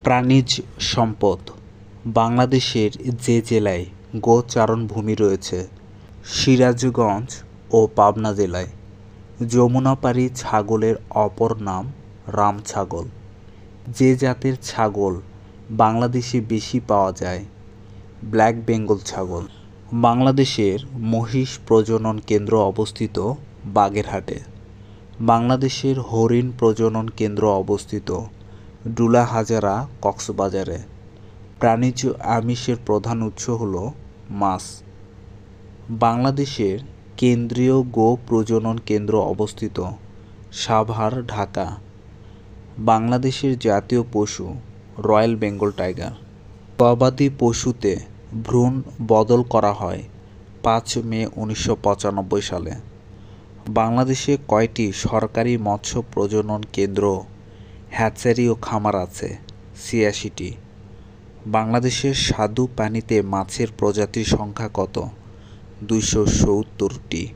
প্রাণীজ সম্পদ বাংলাদেশের যে জেলায় গোচারণভূমি রয়েছে সিরাজগঞ্জ ও পাবনা জেলায়। যমুনাপাড়ি ছাগলের অপর নাম রাম ছাগল। যে জাতের ছাগল বাংলাদেশে বেশি পাওয়া যায়? ব্ল্যাক বেঙ্গল ছাগল। বাংলাদেশের মহিষ প্রজনন কেন্দ্র অবস্থিত বাগেরহাটে। বাংলাদেশের হরিণ প্রজনন কেন্দ্র অবস্থিত ডুলাহাজারা, কক্সবাজারে। প্রাণীজ আমিষের প্রধান উৎস হল মাছ। বাংলাদেশের কেন্দ্রীয় গো প্রজনন কেন্দ্র অবস্থিত সাভার, ঢাকা। বাংলাদেশের জাতীয় পশু রয়্যাল বেঙ্গল টাইগার। গবাদি পশুতে ভ্রূণ বদল করা হয় 5 মে 1995 সালে। বাংলাদেশে কয়টি সরকারি মৎস্য প্রজনন কেন্দ্র, হ্যাচারি ও খামার আছে? 86টি। বাংলাদেশের স্বাদু পানিতে মাছের প্রজাতির সংখ্যা কত? 270টি।